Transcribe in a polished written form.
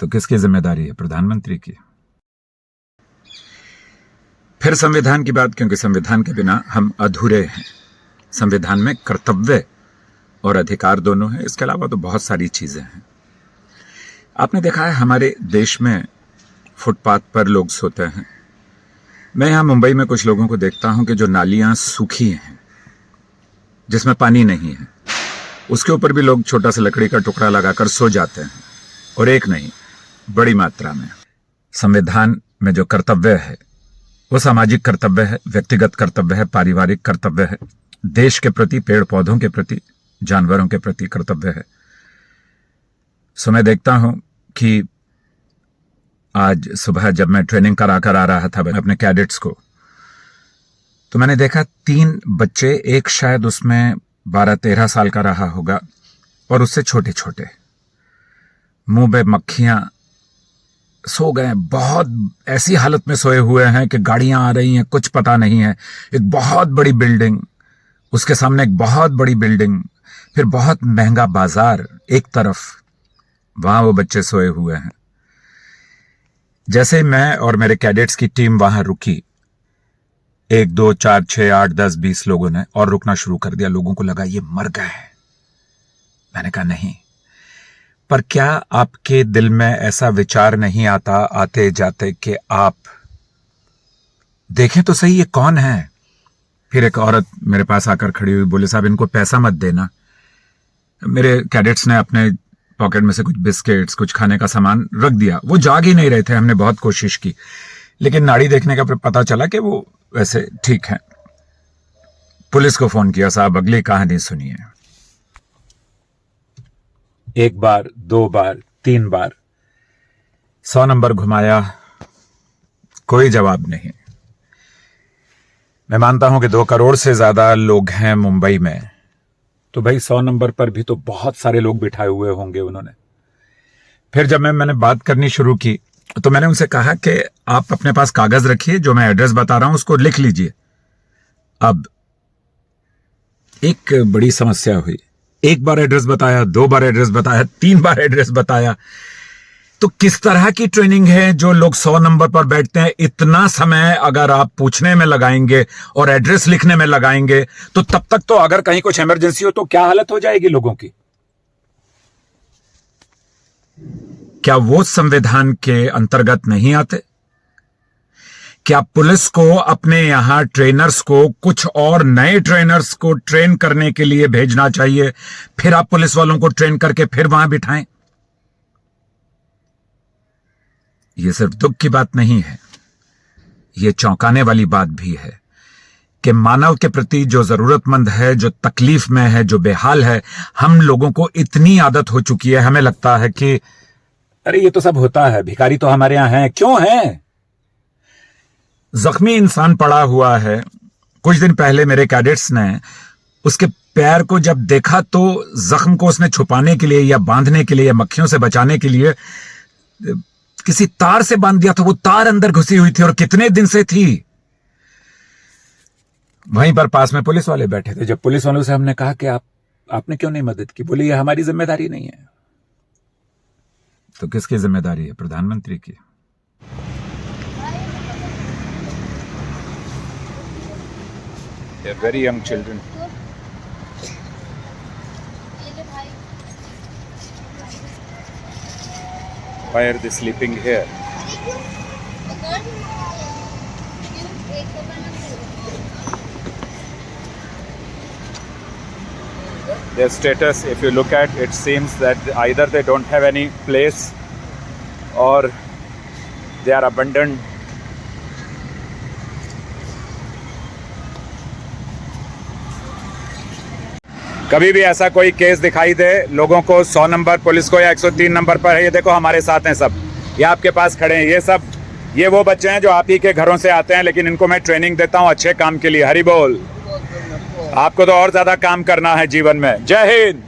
तो किसकी जिम्मेदारी है? प्रधानमंत्री की। फिर संविधान की बात, क्योंकि संविधान के बिना हम अधूरे हैं। संविधान में कर्तव्य और अधिकार दोनों हैं, इसके अलावा तो बहुत सारी चीजें हैं। आपने देखा है हमारे देश में फुटपाथ पर लोग सोते हैं। मैं यहां मुंबई में कुछ लोगों को देखता हूं कि जो नालियां सूखी हैं, जिसमें पानी नहीं है, उसके ऊपर भी लोग छोटा सा लकड़ी का टुकड़ा लगाकर सो जाते हैं, और एक नहीं, बड़ी मात्रा में। संविधान में जो कर्तव्य है वो सामाजिक कर्तव्य है, व्यक्तिगत कर्तव्य है, पारिवारिक कर्तव्य है, देश के प्रति, पेड़ पौधों के प्रति, जानवरों के प्रति कर्तव्य है। सो मैं देखता हूं कि आज सुबह जब मैं ट्रेनिंग कराकर आ रहा था अपने कैडेट्स को, तो मैंने देखा 3 बच्चे, एक शायद उसमें 12-13 साल का रहा होगा और उससे छोटे छोटे, मुंह पे मक्खियां, सो गए। बहुत ऐसी हालत में सोए हुए हैं कि गाड़ियां आ रही हैं, कुछ पता नहीं है। एक बहुत बड़ी बिल्डिंग, उसके सामने एक बहुत बड़ी बिल्डिंग, फिर बहुत महंगा बाजार एक तरफ, वहां वो बच्चे सोए हुए हैं। जैसे मैं और मेरे कैडेट्स की टीम वहां रुकी, 1, 2, 4, 6, 8, 10, 20 लोगों ने और रुकना शुरू कर दिया। लोगों को लगा ये मर गए हैं। मैंने कहा नहीं, पर क्या आपके दिल में ऐसा विचार नहीं आता आते जाते कि आप देखें तो सही ये कौन है? फिर एक औरत मेरे पास आकर खड़ी हुई, बोले साहब इनको पैसा मत देना। मेरे कैडेट्स ने अपने पॉकेट में से कुछ बिस्किट्स, कुछ खाने का सामान रख दिया। वो जाग ही नहीं रहे थे, हमने बहुत कोशिश की, लेकिन नाड़ी देखने का पता चला कि वो वैसे ठीक है। पुलिस को फोन किया, साहब अगली कहानी सुनिए। 1 बार, 2 बार, 3 बार 100 नंबर घुमाया, कोई जवाब नहीं। मैं मानता हूं कि 2 करोड़ से ज्यादा लोग हैं मुंबई में, तो भाई 100 नंबर पर भी तो बहुत सारे लोग बिठाए हुए होंगे उन्होंने। फिर जब मैंने बात करनी शुरू की, तो मैंने उनसे कहा कि आप अपने पास कागज रखिए, जो मैं एड्रेस बता रहा हूं उसको लिख लीजिए। अब एक बड़ी समस्या हुई। 1 बार एड्रेस बताया, 2 बार एड्रेस बताया, 3 बार एड्रेस बताया। तो किस तरह की ट्रेनिंग है जो लोग 100 नंबर पर बैठते हैं? इतना समय अगर आप पूछने में लगाएंगे और एड्रेस लिखने में लगाएंगे, तो तब तक तो अगर कहीं कुछ इमरजेंसी हो तो क्या हालत हो जाएगी लोगों की? क्या वो संविधान के अंतर्गत नहीं आते? क्या पुलिस को अपने यहां ट्रेनर्स को कुछ और नए ट्रेनर्स को ट्रेन करने के लिए भेजना चाहिए, फिर आप पुलिस वालों को ट्रेन करके फिर वहां बिठाएं? यह सिर्फ दुख की बात नहीं है, यह चौंकाने वाली बात भी है कि मानव के प्रति जो जरूरतमंद है, जो तकलीफ में है, जो बेहाल है, हम लोगों को इतनी आदत हो चुकी है, हमें लगता है कि अरे ये तो सब होता है, भिखारी तो हमारे यहां हैं। क्यों है? जख्मी इंसान पड़ा हुआ है। कुछ दिन पहले मेरे कैडेट्स ने उसके पैर को जब देखा तो जख्म को उसने छुपाने के लिए या बांधने के लिए या मक्खियों से बचाने के लिए किसी तार से बांध दिया था। वो तार अंदर घुसी हुई थी और कितने दिन से थी। वहीं पर पास में पुलिस वाले बैठे थे। जब पुलिस वालों से हमने कहा कि आपने क्यों नहीं मदद की, बोले ये हमारी जिम्मेदारी नहीं है। तो किसकी जिम्मेदारी है? प्रधानमंत्री की। They are very young children. Why are they sleeping here? Their status, if you look at, it seems that either they don't have any place or they are abandoned. कभी भी ऐसा कोई केस दिखाई दे लोगों को 100 नंबर पुलिस को या 103 number पर है, ये देखो हमारे साथ हैं सब, ये आपके पास खड़े हैं, ये वो बच्चे हैं जो आप ही के घरों से आते हैं, लेकिन इनको मैं ट्रेनिंग देता हूं अच्छे काम के लिए। हरि बोल। आपको तो और ज्यादा काम करना है जीवन में। जय हिंद।